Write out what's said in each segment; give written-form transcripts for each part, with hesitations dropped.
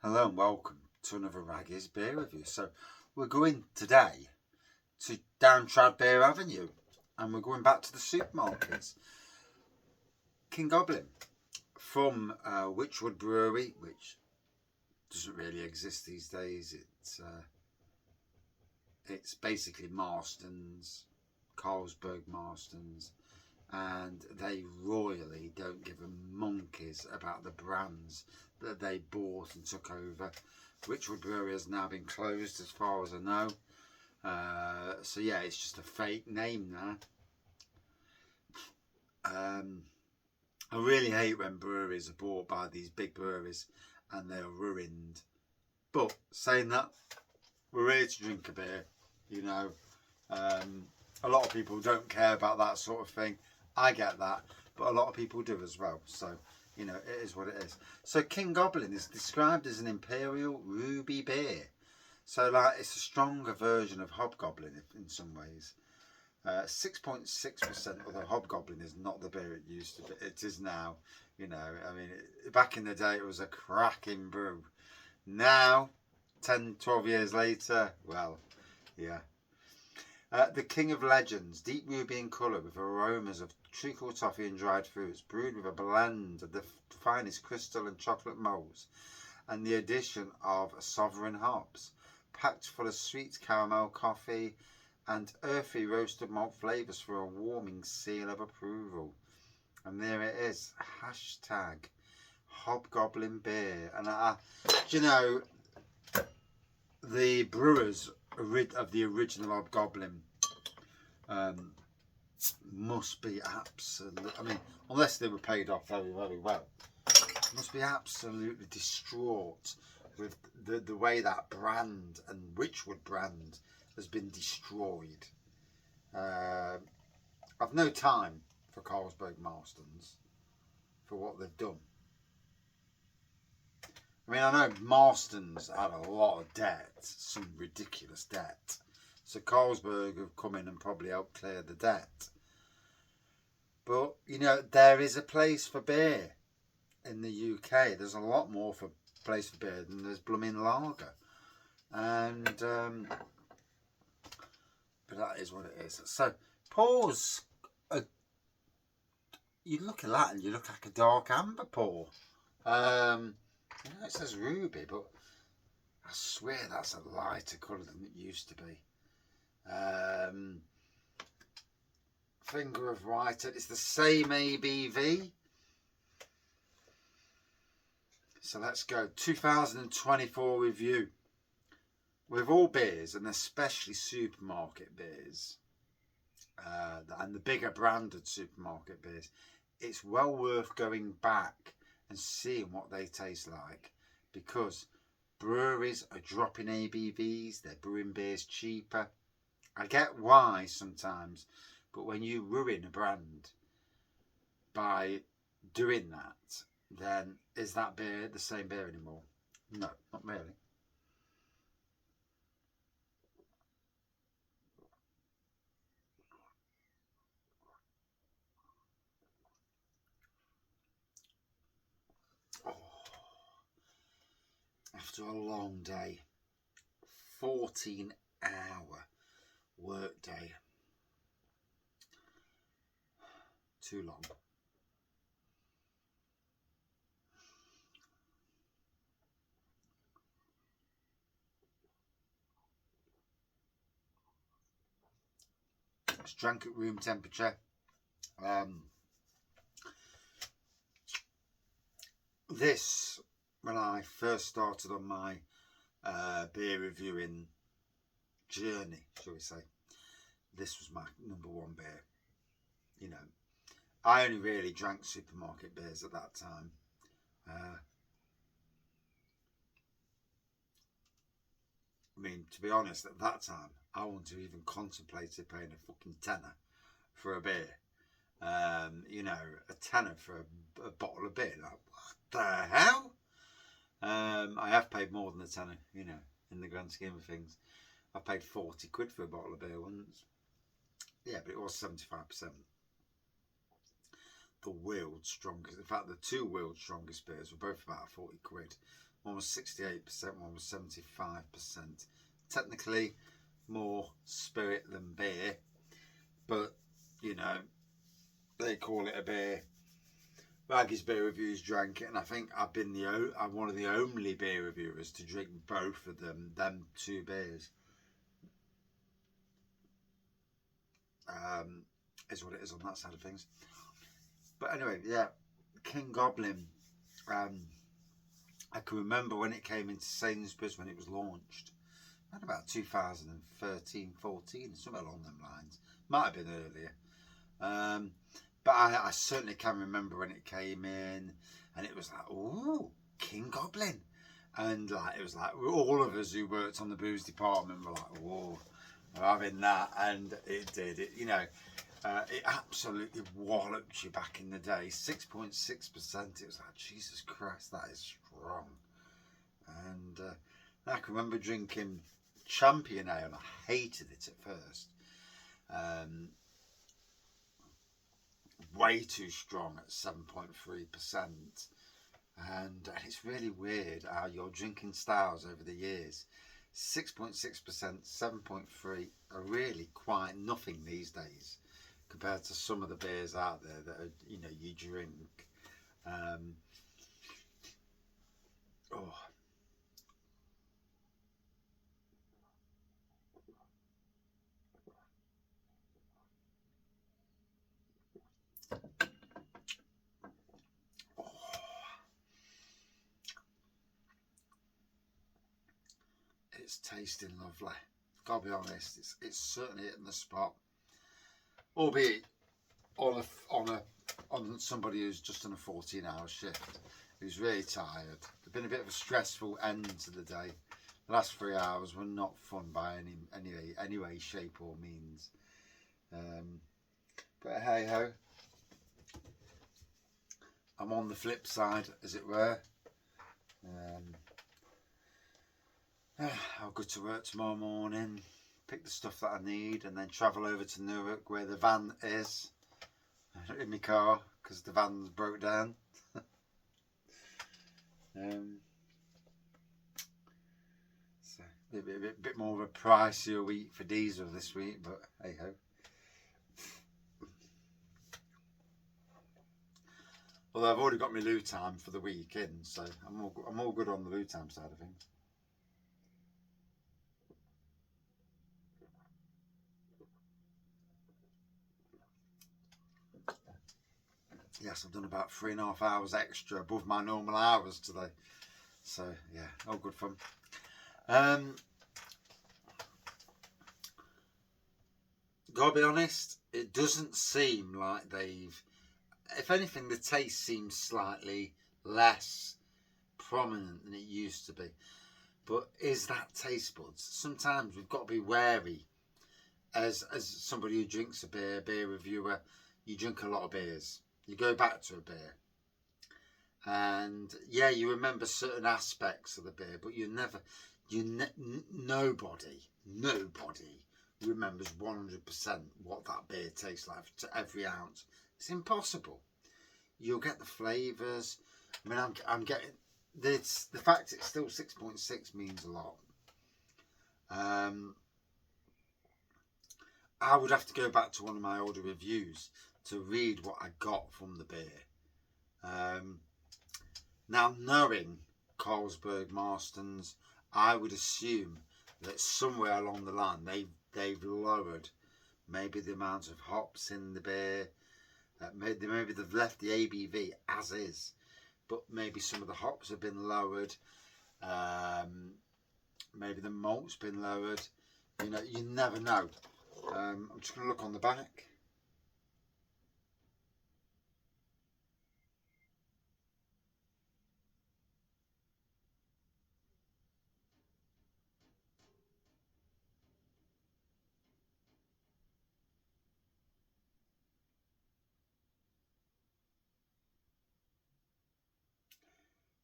Hello and welcome to another Raggy's beer review. So we're going today to down Tradbeer Avenue and we're going back to the supermarkets. King Goblin from Wychwood Brewery, which doesn't really exist these days. It's basically Marston's, Carlsberg Marston's, and they royally don't give a monkeys about the brands that they bought and took over. Wychwood Brewery has now been closed as far as I know. So yeah, it's just a fake name now. I really hate when breweries are bought by these big breweries and they're ruined. But saying that, we're here to drink a beer, you know. A lot of people don't care about that sort of thing. I get that, but a lot of people do as well. So, you know, it is what it is. So King Goblin is described as an imperial ruby beer. So like it's a stronger version of Hobgoblin in some ways. 6.6%, although Hobgoblin is not the beer it used to be. It is now, you know. I mean, back in the day it was a cracking brew. Now, 10, 12 years later, well, yeah. The King of Legends, deep ruby in colour with aromas of treacle toffee and dried fruits, brewed with a blend of the finest crystal and chocolate malts, and the addition of sovereign hops, packed full of sweet caramel coffee and earthy roasted malt flavours for a warming seal of approval. And there it is, hashtag Hobgoblin beer. And do you know, the brewers of the original Hobgoblin must be absolute. I mean, unless they were paid off very, very well, must be absolutely distraught with the way that brand and Wychwood brand has been destroyed. I've no time for Carlsberg Marston's for what they've done. I mean, I know Marston's had a lot of debt, some ridiculous debt. So Carlsberg have come in and probably helped clear the debt. But, you know, there is a place for beer in the UK. There's a lot more for place for beer than there's blooming lager. And, but that is what it is. So, Paul's, you look at that and you look like a dark amber, Paul. You know, it says ruby, but I swear that's a lighter colour than it used to be. Finger of White, it's the same ABV. So let's go. 2024 review. With all beers, and especially supermarket beers, and the bigger branded supermarket beers, it's well worth going back and seeing what they taste like, because breweries are dropping ABVs, they're brewing beers cheaper. I get why sometimes, but when you ruin a brand by doing that, then is that beer the same beer anymore? No, not really. Oh, after a long day, 14-hour work day, too long. It's drank at room temperature. This, when I first started on my beer reviewing journey, shall we say, this was my number one beer. You know, I only really drank supermarket beers at that time. I mean, to be honest, at that time, I wouldn't have even contemplated paying a fucking tenner for a beer. You know, a tenner for a bottle of beer. Like, what the hell? I have paid more than a tenner, you know, in the grand scheme of things. I paid 40 quid for a bottle of beer once. Yeah, but it was 75%. the world's strongest. In fact, the two world's strongest beers were both about 40 quid. One was 68%, one was 75%. Technically, more spirit than beer, but you know, they call it a beer. Baggy's Beer Reviews drank it, and I think I'm one of the only beer reviewers to drink both of them two beers. Is what it is on that side of things. But anyway, yeah, King Goblin. I can remember when it came into Sainsbury's when it was launched. Around about 2013, 14, somewhere along them lines. Might have been earlier. But I certainly can remember when it came in, and it was like, ooh, King Goblin. And like it was like all of us who worked on the booze department were like, whoa, we're having that. And it did. It, you know, it absolutely walloped you back in the day. 6.6%. It was like, Jesus Christ, that is strong. And I can remember drinking Champion Ale, and I hated it at first. Way too strong at 7.3%. And it's really weird how your drinking styles over the years, 6.6%, 7.3 are really quite nothing these days compared to some of the beers out there that are, you know, you drink. Oh, it's tasting lovely. Gotta be honest, it's certainly hitting the spot. Albeit on somebody who's just on a 14-hour shift, who's really tired. It's been a bit of a stressful end to the day. The last 3 hours were not fun by any way, shape or means. But hey ho, I'm on the flip side, as it were. I'll go to work tomorrow morning, pick the stuff that I need, and then travel over to Newark where the van is in my car because the van's broke down. So a bit more of a pricier week for diesel this week, but hey ho. Although I've already got my loo time for the weekend, so I'm all good on the loo time side of things. Yes, I've done about 3.5 hours extra above my normal hours today. So yeah, all good fun. Gotta be honest, it doesn't seem like they've, if anything, the taste seems slightly less prominent than it used to be. But is that taste buds? Sometimes we've got to be wary. As somebody who drinks a beer reviewer, you drink a lot of beers. You go back to a beer, and yeah, you remember certain aspects of the beer, but nobody remembers 100% what that beer tastes like to every ounce. It's impossible. You'll get the flavours. I mean, I'm getting this. The fact it's still 6.6 means a lot. I would have to go back to one of my older reviews to read what I got from the beer. Now, knowing Carlsberg Marston's, I would assume that somewhere along the line they've lowered maybe the amount of hops in the beer. Maybe they've left the ABV as is, but maybe some of the hops have been lowered. Maybe the malt's been lowered. You know, you never know. I'm just going to look on the back.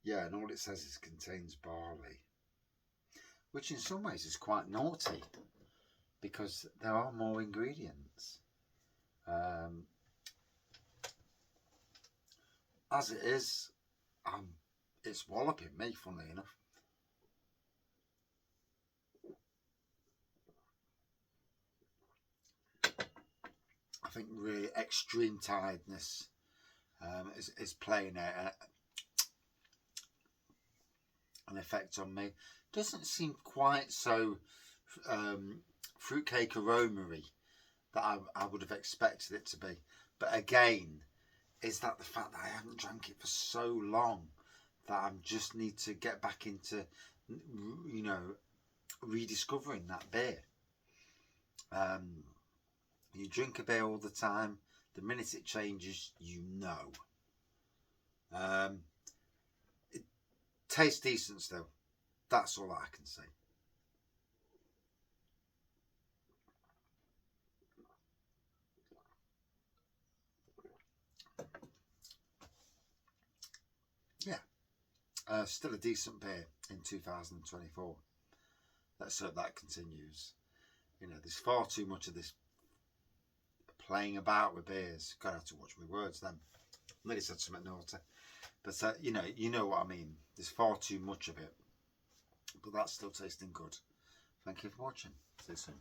Yeah, and all it says is contains barley, which in some ways is quite naughty because there are more ingredients. as it is, it's walloping me, funnily enough. I think really extreme tiredness is playing an effect on me. Doesn't seem quite so fruitcake aroma-y that I would have expected it to be. But again, is that the fact that I haven't drank it for so long that I just need to get back into, you know, rediscovering that beer. You drink a beer all the time, the minute it changes, you know. It tastes decent still. That's all I can say. Yeah, still a decent beer in 2024. Let's hope that continues. You know, there's far too much of this playing about with beers. Gotta have to watch my words then. Maybe said something naughty, but you know what I mean. There's far too much of it, but that's still tasting good. Thank you for watching. See you soon.